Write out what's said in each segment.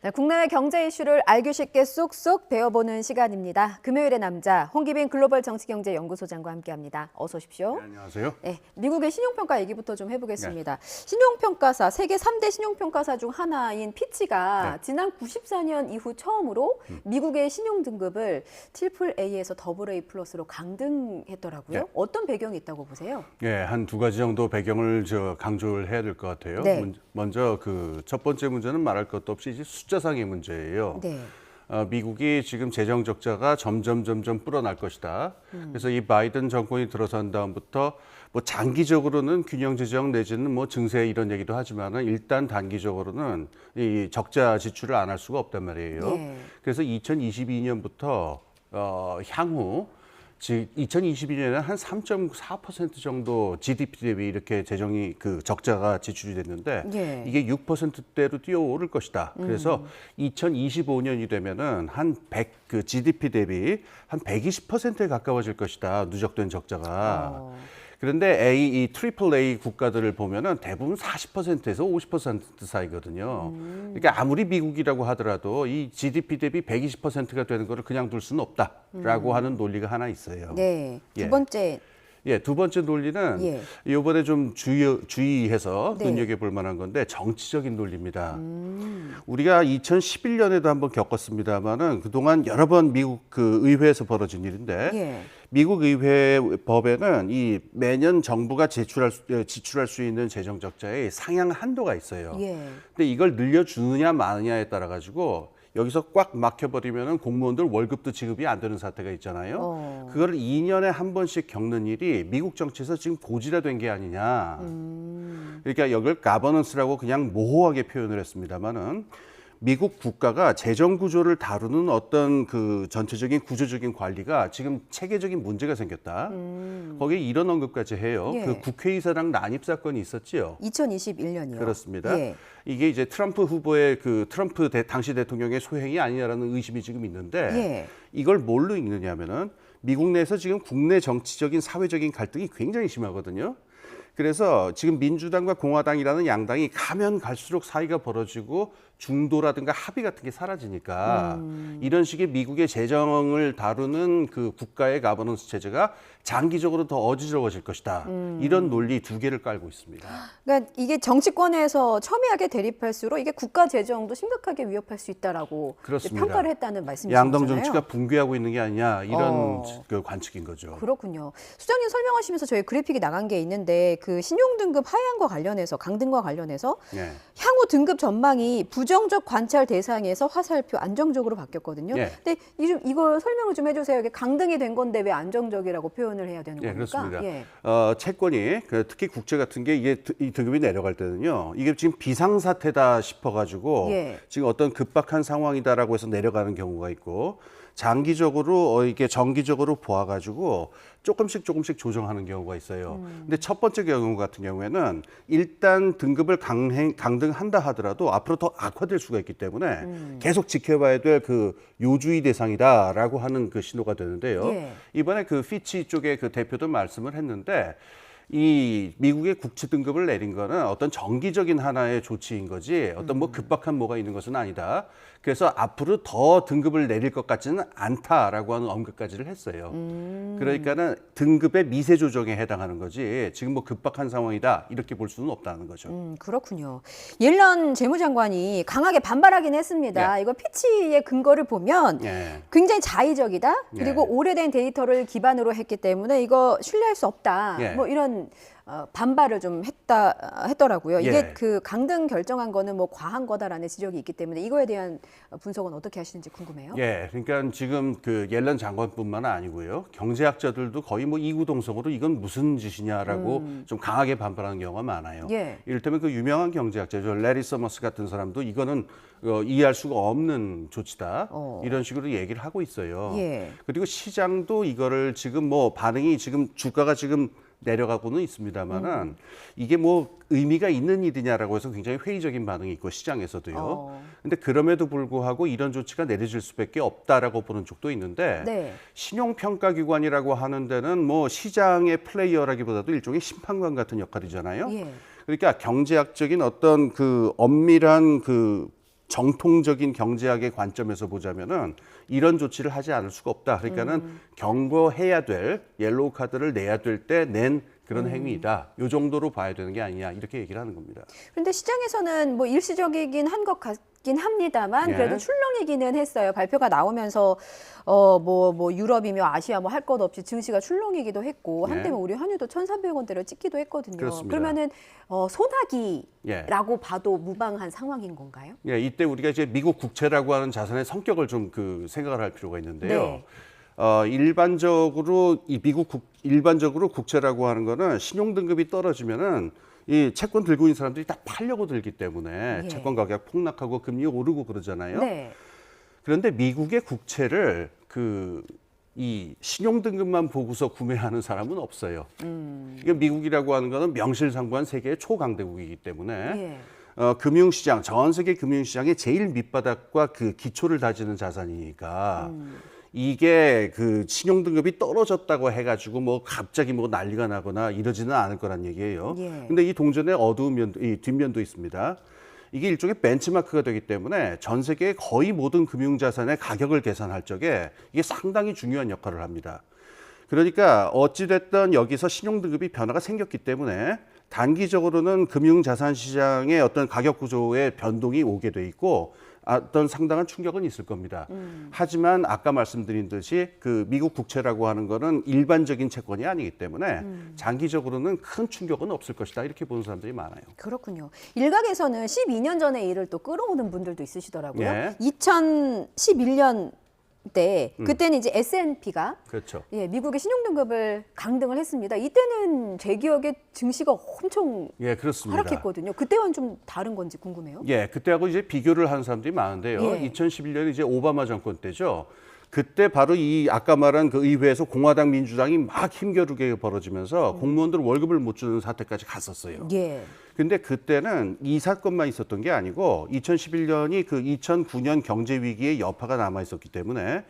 네, 국내외 경제 이슈를 알기 쉽게 쏙쏙 배워보는 시간입니다. 금요일의 남자 홍기빈 글로벌 정치경제연구소장과 함께합니다. 어서 오십시오. 네, 안녕하세요. 네, 미국의 신용평가 얘기부터 좀 해보겠습니다. 신용평가사, 세계 3대 신용평가사 중 하나인 피치가 지난 94년 이후 처음으로 미국의 신용등급을 AA에서 AA 플러스로 강등했더라고요. 어떤 배경이 있다고 보세요? 네, 한 두 가지 정도 배경을 강조를 해야 될 것 같아요. 네. 먼저 그 첫 번째 문제는 말할 것도 없이 이제 숫자상의 문제예요. 네. 미국이 지금 재정 적자가 점점 불어날 것이다. 그래서 이 바이든 정권이 들어선 다음부터 뭐 장기적으로는 균형 재정 내지는 뭐 증세 이런 얘기도 하지만은 일단 단기적으로는 이 적자 지출을 안 할 수가 없단 말이에요. 네. 그래서 2022년부터 향후 즉 2022년에는 한 3.4% 정도 GDP 대비 이렇게 재정이 그 적자가 지출이 됐는데 이게 6%대로 뛰어오를 것이다. 그래서 2025년이 되면은 한 100 그 GDP 대비 한 120%에 가까워질 것이다. 누적된 적자가. 그런데 이 AAA 국가들을 보면은 대부분 40%에서 50% 사이거든요. 그러니까 아무리 미국이라고 하더라도 이 GDP 대비 120%가 되는 거를 그냥 둘 수는 없다라고 하는 논리가 하나 있어요. 네. 두 번째. 두 번째 논리는 이번에 좀 주의해서 네. 눈여겨볼 만한 건데 정치적인 논리입니다. 우리가 2011년에도 한번 겪었습니다만은 그동안 여러 번 미국 그 의회에서 벌어진 일인데 미국 의회 법에는 이 매년 정부가 지출할 수 있는 재정 적자의 상향 한도가 있어요. 근데 이걸 늘려주느냐 마느냐에 따라 가지고 여기서 꽉 막혀버리면은 공무원들 월급도 지급이 안 되는 사태가 있잖아요. 그거를 2년에 한 번씩 겪는 일이 미국 정치에서 지금 고질화된 게 아니냐. 그러니까 여기를 가버넌스라고 그냥 모호하게 표현을 했습니다만은 미국 국가가 재정 구조를 다루는 어떤 그 전체적인 구조적인 관리가 지금 체계적인 문제가 생겼다. 거기에 이런 언급까지 해요. 그 국회의사당 난입 사건이 있었지요. 2021년이요. 그렇습니다. 이게 이제 트럼프 후보의 그 트럼프 당시 대통령의 소행이 아니냐라는 의심이 지금 있는데 이걸 뭘로 읽느냐면은 미국 내에서 지금 국내 정치적인 사회적인 갈등이 굉장히 심하거든요. 그래서 지금 민주당과 공화당이라는 양당이 가면 갈수록 사이가 벌어지고 중도라든가 합의 같은 게 사라지니까 이런 식의 미국의 재정을 다루는 그 국가의 가버넌스 체제가 장기적으로 더 어지러워질 것이다. 이런 논리 두 개를 깔고 있습니다. 그러니까 이게 정치권에서 첨예하게 대립할수록 이게 국가 재정도 심각하게 위협할 수 있다라고 평가를 했다는 말씀이시잖아요. 양당 정치가 붕괴하고 있는 게 아니냐 이런 그 관측인 거죠. 그렇군요. 수장님 설명하시면서 저희 그래픽이 나간 게 있는데 그 신용등급 하향과 관련해서 강등과 관련해서 향후 등급 전망이 부정적 관찰 대상에서 화살표 안정적으로 바뀌었거든요. 근데 이걸 설명을 좀 해주세요. 이게 강등이 된 건데 왜 안정적이라고 표현을 해야 되는 겁니까? 그렇습니다. 채권이 특히 국채 같은 게 이게 이 등급이 내려갈 때는요. 이게 지금 비상사태다 싶어가지고 지금 어떤 급박한 상황이다라고 해서 내려가는 경우가 있고 장기적으로 이게 정기적으로 보아가지고 조금씩 조정하는 경우가 있어요. 근데 첫 번째 경우 같은 경우에는 일단 등급을 강등한다 하더라도 앞으로 더 악화될 수가 있기 때문에 계속 지켜봐야 될 그 요주의 대상이다라고 하는 그 신호가 되는데요. 이번에 그 피치 쪽의 그 대표도 말씀을 했는데 이 미국의 국채 등급을 내린 거는 어떤 정기적인 하나의 조치인 거지 어떤 뭐 급박한 뭐가 있는 것은 아니다. 그래서 앞으로 더 등급을 내릴 것 같지는 않다라고 하는 언급까지를 했어요. 그러니까는 등급의 미세 조정에 해당하는 거지 지금 뭐 급박한 상황이다 이렇게 볼 수는 없다는 거죠. 그렇군요. 옐런 재무장관이 강하게 반발하긴 했습니다. 이거 피치의 근거를 보면 굉장히 자의적이다. 그리고 오래된 데이터를 기반으로 했기 때문에 이거 신뢰할 수 없다. 뭐 이런 반발을 좀 했더라고요. 이게 그 강등 결정한 거는 뭐 과한 거다라는 지적이 있기 때문에 이거에 대한 분석은 어떻게 하시는지 궁금해요. 그러니까 지금 그 옐런 장관뿐만 아니고요. 경제학자들도 거의 뭐 이구동성으로 이건 무슨 짓이냐라고 좀 강하게 반발하는 경우가 많아요. 이를테면 그 유명한 경제학자죠. 레리 서머스 같은 사람도 이거는 이해할 수가 없는 조치다. 이런 식으로 얘기를 하고 있어요. 그리고 시장도 이거를 지금 뭐 반응이 지금 주가가 지금 내려가고는 있습니다만은 이게 뭐 의미가 있는 일이냐라고 해서 굉장히 회의적인 반응이 있고 시장에서도요. 근데 그럼에도 불구하고 이런 조치가 내려질 수밖에 없다라고 보는 쪽도 있는데 신용평가기관이라고 하는 데는 뭐 시장의 플레이어라기보다도 일종의 심판관 같은 역할이잖아요. 그러니까 경제학적인 어떤 그 엄밀한 그 정통적인 경제학의 관점에서 보자면은 이런 조치를 하지 않을 수가 없다. 그러니까는 경고해야 될 옐로우 카드를 내야 될 때 낸 그런 행위이다. 이 정도로 봐야 되는 게 아니냐 이렇게 얘기를 하는 겁니다. 그런데 시장에서는 뭐 일시적이긴 한 것 같긴 합니다만 예. 그래도 출렁이기는 했어요. 발표가 나오면서 뭐 유럽이며 아시아 뭐 할 것 없이 증시가 출렁이기도 했고 예. 한때는 우리 환율도 1,300원대를 찍기도 했거든요. 그렇습니다. 그러면은 소나기라고 예. 봐도 무방한 상황인 건가요? 예, 이때 우리가 이제 미국 국채라고 하는 자산의 성격을 좀 그 생각을 할 필요가 있는데요. 네. 일반적으로 국채라고 하는 거는 신용 등급이 떨어지면은 이 채권 들고 있는 사람들이 다 팔려고 들기 때문에 예. 채권 가격 폭락하고 금리 오르고 그러잖아요. 네. 그런데 미국의 국채를 이 신용 등급만 보고서 구매하는 사람은 없어요. 이게 미국이라고 하는 거는 명실상부한 세계의 초강대국이기 때문에 예. 금융시장, 전 세계 금융시장의 제일 밑바닥과 그 기초를 다지는 자산이니까 이게 그 신용 등급이 떨어졌다고 해가지고 뭐 갑자기 뭐 난리가 나거나 이러지는 않을 거란 얘기예요. 예. 근데 이 동전의 어두운 면도, 이 뒷면도 있습니다. 이게 일종의 벤치마크가 되기 때문에 전 세계의 거의 모든 금융자산의 가격을 계산할 적에 이게 상당히 중요한 역할을 합니다. 그러니까 어찌됐든 여기서 신용등급이 변화가 생겼기 때문에 단기적으로는 금융자산 시장의 어떤 가격 구조의 변동이 오게 돼 있고 어떤 상당한 충격은 있을 겁니다. 하지만 아까 말씀드린 듯이 그 미국 국채라고 하는 거는 일반적인 채권이 아니기 때문에 장기적으로는 큰 충격은 없을 것이다. 이렇게 보는 사람들이 많아요. 그렇군요. 일각에서는 12년 전의 일을 또 끌어오는 분들도 있으시더라고요. 예. 2011년 때 그때는 이제 S&P가 그렇죠. 예, 미국의 신용등급을 강등을 했습니다. 이때는 제 기억에 증시가 엄청 예, 그렇습니다. 하락했거든요. 그때와는 좀 다른 건지 궁금해요. 예, 그때하고 이제 비교를 하는 사람들이 많은데요. 예. 2011년이 이제 오바마 정권 때죠. 그때 바로 이 아까 말한 그 의회에서 공화당 민주당이 막 힘겨루게 벌어지면서 공무원들 월급을 못 주는 사태까지 갔었어요. 예. 근데 그때는 이 사건만 있었던 게 아니고 2011년이 그 2009년 경제 위기의 여파가 남아 있었기 때문에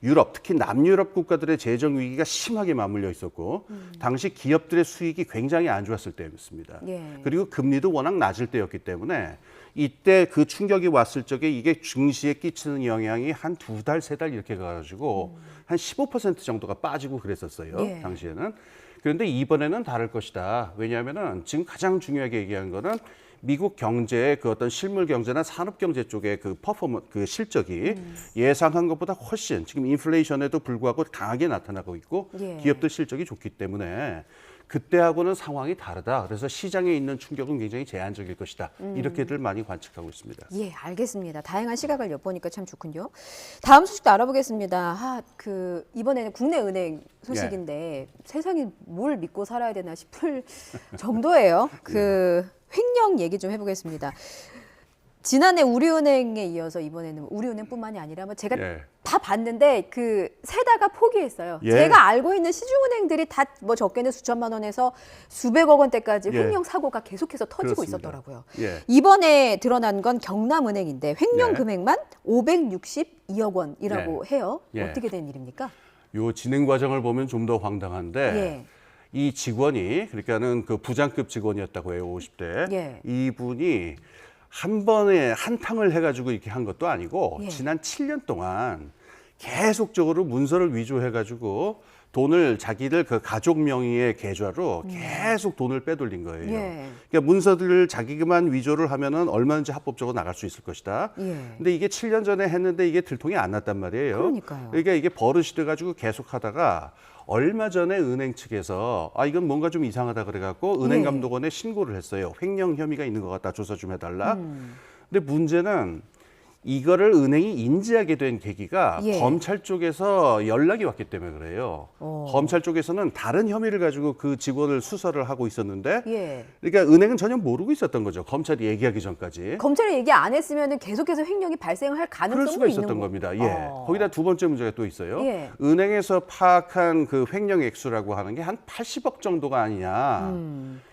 유럽, 특히 남유럽 국가들의 재정 위기가 심하게 맞물려 있었고 당시 기업들의 수익이 굉장히 안 좋았을 때였습니다. 예. 그리고 금리도 워낙 낮을 때였기 때문에 이때 그 충격이 왔을 적에 이게 증시에 끼치는 영향이 한 2달, 3달 이렇게 가가지고 한 15% 정도가 빠지고 그랬었어요. 예. 당시에는. 그런데 이번에는 다를 것이다. 왜냐하면은 지금 가장 중요하게 얘기한 거는 미국 경제의 그 어떤 실물 경제나 산업 경제 쪽의 그 실적이 예상한 것보다 훨씬 지금 인플레이션에도 불구하고 강하게 나타나고 있고 예. 기업들 실적이 좋기 때문에 그때하고는 상황이 다르다. 그래서 시장에 있는 충격은 굉장히 제한적일 것이다. 이렇게들 많이 관측하고 있습니다. 예, 알겠습니다. 다양한 시각을 엿보니까 참 좋군요. 다음 소식도 알아보겠습니다. 이번에는 국내 은행 소식인데 세상에 뭘 믿고 살아야 되나 싶을 정도예요. 횡령 얘기 좀 해보겠습니다. 지난해 우리은행에 이어서 이번에는 우리은행뿐만이 아니라 제가 다 봤는데 세다가 포기했어요. 예. 제가 알고 있는 시중은행들이 다 뭐 적게는 수천만 원에서 수백억 원대까지 횡령 사고가 계속해서 터지고 그렇습니다. 있었더라고요. 예. 이번에 드러난 건 경남은행인데 횡령 예. 금액만 562억 원이라고 해요. 예. 어떻게 된 일입니까? 요 진행 과정을 보면 좀 더 황당한데 예. 이 직원이 그러니까는 그 부장급 직원이었다고 해요. 50대. 예. 이분이 한 번에 한탕을 해가지고 이렇게 한 것도 아니고 예. 지난 7년 동안 계속적으로 문서를 위조해가지고 돈을 자기들 그 가족 명의의 계좌로 계속 돈을 빼돌린 거예요. 예. 그러니까 문서들을 자기만 위조를 하면은 얼마든지 합법적으로 나갈 수 있을 것이다. 예. 근데 이게 7년 전에 했는데 이게 들통이 안 났단 말이에요. 그러니까요. 그러니까 이게 버릇이 돼가지고 계속 하다가 얼마 전에 은행 측에서 이건 뭔가 좀 이상하다 그래갖고 은행감독원에 신고를 했어요. 횡령 혐의가 있는 것 같다. 조사 좀 해달라. 근데 문제는 이거를 은행이 인지하게 된 계기가 예. 검찰 쪽에서 연락이 왔기 때문에 그래요. 검찰 쪽에서는 다른 혐의를 가지고 그 직원을 수사를 하고 있었는데 예. 그러니까 은행은 전혀 모르고 있었던 거죠. 검찰이 얘기하기 전까지. 검찰이 얘기 안 했으면 계속해서 횡령이 발생할 그럴 가능성도 수가 있는 있었던 거. 겁니다. 예. 거기다 두 번째 문제가 또 있어요. 예. 은행에서 파악한 그 횡령 액수라고 하는 게 한 80억 정도가 아니냐.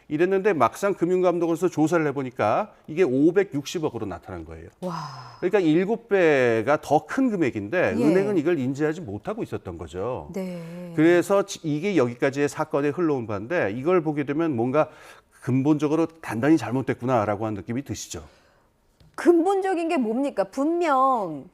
이랬는데 막상 금융감독원에서 조사를 해보니까 이게 560억으로 나타난 거예요. 와. 그러니까 7배가 더 큰 금액인데 예. 은행은 이걸 인지하지 못하고 있었던 거죠. 네. 그래서 이게 여기까지의 사건에 흘러온 바인데 이걸 보게 되면 뭔가 근본적으로 단단히 잘못됐구나라고 하는 느낌이 드시죠. 근본적인 게 뭡니까? 분명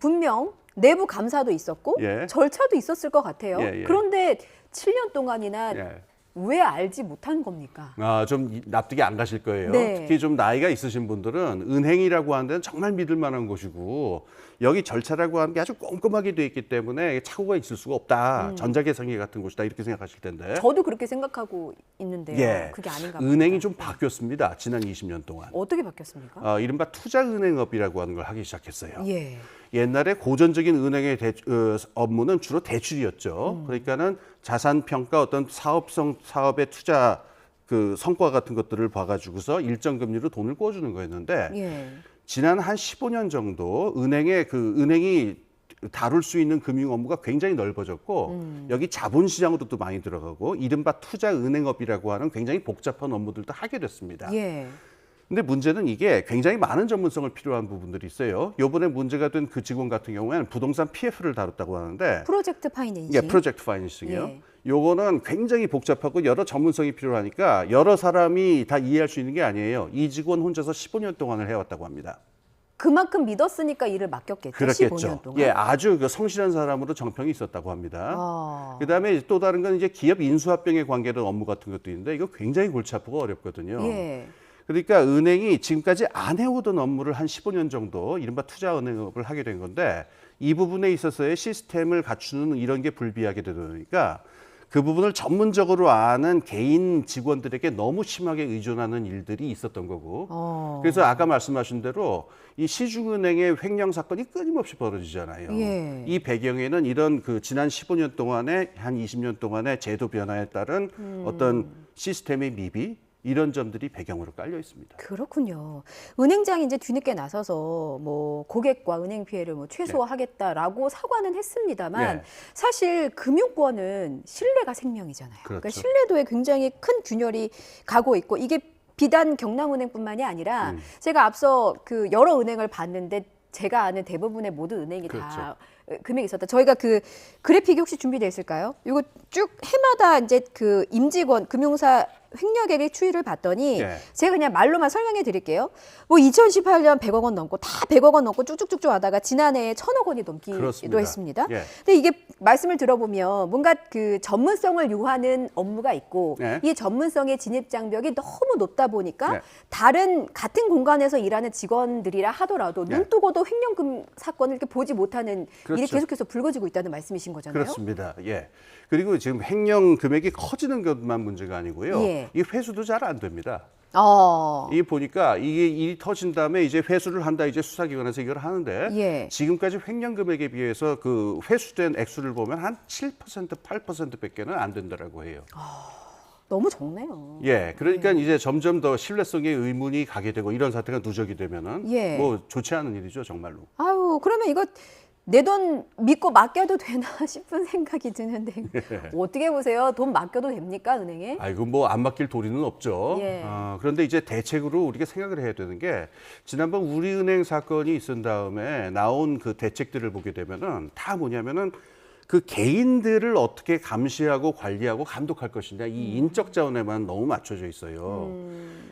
내부 감사도 있었고 예. 절차도 있었을 것 같아요. 예, 예. 그런데 7년 동안이나 예. 왜 알지 못한 겁니까? 좀 납득이 안 가실 거예요. 네. 특히 좀 나이가 있으신 분들은 은행이라고 하는 데는 정말 믿을 만한 곳이고 여기 절차라고 하는 게 아주 꼼꼼하게 돼 있기 때문에 착오가 있을 수가 없다. 전자계산기 같은 곳이다 이렇게 생각하실 텐데. 저도 그렇게 생각하고 있는데요. 예. 그게 아닌가 은행이 봅니다. 좀 바뀌었습니다. 지난 20년 동안. 어떻게 바뀌었습니까? 이른바 투자은행업이라고 하는 걸 하기 시작했어요. 예. 옛날에 고전적인 은행의 업무는 주로 대출이었죠. 그러니까는 자산 평가 어떤 사업의 투자 그 성과 같은 것들을 봐가지고서 일정 금리로 돈을 꿔주는 거였는데 예. 지난 한 15년 정도 은행이 다룰 수 있는 금융 업무가 굉장히 넓어졌고 여기 자본시장으로도 많이 들어가고 이른바 투자은행업이라고 하는 굉장히 복잡한 업무들도 하게 됐습니다. 예. 근데 문제는 이게 굉장히 많은 전문성을 필요한 부분들이 있어요. 요번에 문제가 된 그 직원 같은 경우에는 부동산 PF를 다뤘다고 하는데 프로젝트 파이낸싱. 예, 프로젝트 파이낸싱이요. 예. 요거는 굉장히 복잡하고 여러 전문성이 필요하니까 여러 사람이 다 이해할 수 있는 게 아니에요. 이 직원 혼자서 15년 동안을 해왔다고 합니다. 그만큼 믿었으니까 일을 맡겼겠죠. 그렇겠죠. 15년 동안. 예, 아주 성실한 사람으로 정평이 있었다고 합니다. 아. 그다음에 또 다른 건 이제 기업 인수합병에 관계된 업무 같은 것도 있는데 이거 굉장히 골치 아프고 어렵거든요. 예. 그러니까 은행이 지금까지 안 해오던 업무를 한 15년 정도 이른바 투자은행업을 하게 된 건데 이 부분에 있어서의 시스템을 갖추는 이런 게 불비하게 되다 보니까 그 부분을 전문적으로 아는 개인 직원들에게 너무 심하게 의존하는 일들이 있었던 거고 그래서 아까 말씀하신 대로 이 시중은행의 횡령 사건이 끊임없이 벌어지잖아요. 예. 이 배경에는 이런 그 지난 15년 동안에 한 20년 동안의 제도 변화에 따른 어떤 시스템의 미비 이런 점들이 배경으로 깔려 있습니다. 그렇군요. 은행장이 이제 뒤늦게 나서서 뭐 고객과 은행 피해를 뭐 최소화하겠다라고 사과는 했습니다만 네. 사실 금융권은 신뢰가 생명이잖아요. 그렇죠. 그러니까 신뢰도에 굉장히 큰 균열이 가고 있고 이게 비단 경남은행뿐만이 아니라 제가 앞서 그 여러 은행을 봤는데 제가 아는 대부분의 모든 은행이 그렇죠. 다 금액이 있었다. 저희가 그 그래픽이 혹시 준비되어 있을까요? 이거 쭉 해마다 이제 그 임직원 금융사 횡령액의 추이를 봤더니 네. 제가 그냥 말로만 설명해 드릴게요. 뭐 2018년 100억 원 넘고 다 100억 원 넘고 쭉쭉쭉쭉 하다가 지난해에 1000억 원이 넘기도 그렇습니다. 했습니다. 예. 근데 이게 말씀을 들어보면 뭔가 그 전문성을 요하는 업무가 있고 네. 이 전문성의 진입 장벽이 너무 높다 보니까 네. 다른 같은 공간에서 일하는 직원들이라 하더라도 네. 눈 뜨고도 횡령금 사건을 이렇게 보지 못하는 일이 그렇죠. 계속해서 불거지고 있다는 말씀이신 거잖아요. 그렇습니다. 예. 그리고 지금 횡령 금액이 커지는 것만 문제가 아니고요. 예. 이 회수도 잘 안 됩니다. 어. 이 보니까 이게 일이 터진 다음에 이제 회수를 한다 이제 수사기관에서 이걸 하는데 예. 지금까지 횡령 금액에 비해서 그 회수된 액수를 보면 한 7% 8%밖에는 안 된다라고 해요. 너무 적네요. 예, 그러니까 이제 점점 더 신뢰성에 의문이 가게 되고 이런 사태가 누적이 되면은 예. 뭐 좋지 않은 일이죠, 정말로. 아유, 그러면 이거 내 돈 믿고 맡겨도 되나 싶은 생각이 드는데 어떻게 보세요? 돈 맡겨도 됩니까, 은행에? 아이고 뭐 안 맡길 도리는 없죠. 예. 그런데 이제 대책으로 우리가 생각을 해야 되는 게 지난번 우리은행 사건이 있은 다음에 나온 그 대책들을 보게 되면은 다 뭐냐면은 그 개인들을 어떻게 감시하고 관리하고 감독할 것이냐 이 인적 자원에만 너무 맞춰져 있어요.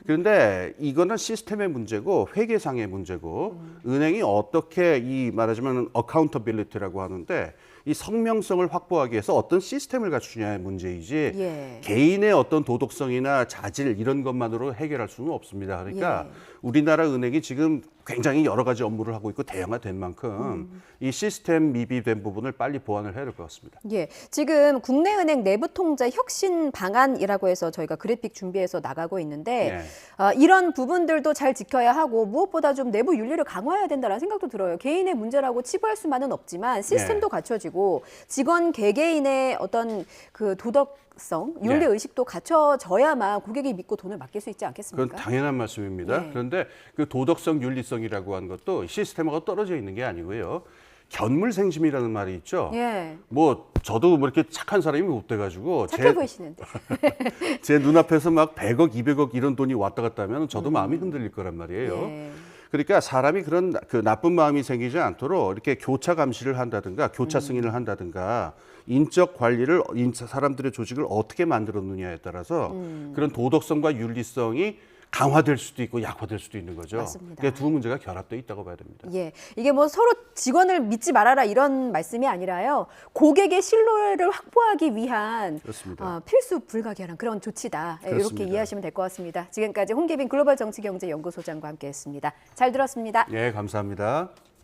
그런데 이거는 시스템의 문제고 회계상의 문제고 은행이 어떻게 이 말하자면 어카운터빌리티라고 하는데 이 성명성을 확보하기 위해서 어떤 시스템을 갖추냐의 문제이지 예. 개인의 어떤 도덕성이나 자질 이런 것만으로 해결할 수는 없습니다. 그러니까 예. 우리나라 은행이 지금 굉장히 여러 가지 업무를 하고 있고 대형화된 만큼 이 시스템 미비된 부분을 빨리 보완을 해야 될 것 같습니다. 예, 지금 국내은행 내부통제 혁신 방안이라고 해서 저희가 그래픽 준비해서 나가고 있는데 이런 부분들도 잘 지켜야 하고 무엇보다 좀 내부 윤리를 강화해야 된다는 생각도 들어요. 개인의 문제라고 치부할 수만은 없지만 시스템도 갖춰지고 직원 개개인의 어떤 그 도덕성, 윤리 의식도 갖춰져야만 고객이 믿고 돈을 맡길 수 있지 않겠습니까? 그건 당연한 말씀입니다. 예. 그런데 그 도덕성, 윤리성이라고 하는 것도 시스템하고 떨어져 있는 게 아니고요. 견물생심이라는 말이 있죠. 예. 뭐 저도 뭐 이렇게 착한 사람이 못 돼가지고 착해 보이시는데. 제 눈앞에서 막 100억, 200억 이런 돈이 왔다 갔다 하면 저도 마음이 흔들릴 거란 말이에요. 예. 그러니까 사람이 그런 그 나쁜 마음이 생기지 않도록 이렇게 교차 감시를 한다든가 교차 승인을 한다든가 인적 관리를 사람들의 조직을 어떻게 만들었느냐에 따라서 그런 도덕성과 윤리성이 강화될 수도 있고 약화될 수도 있는 거죠. 맞습니다. 그러니까 두 문제가 결합돼 있다고 봐야 됩니다. 예, 이게 뭐 서로 직원을 믿지 말아라 이런 말씀이 아니라요. 고객의 신뢰를 확보하기 위한 필수 불가결한 그런 조치다. 예, 이렇게 이해하시면 될 것 같습니다. 지금까지 홍계빈 글로벌 정치경제연구소장과 함께했습니다. 잘 들었습니다. 예, 감사합니다.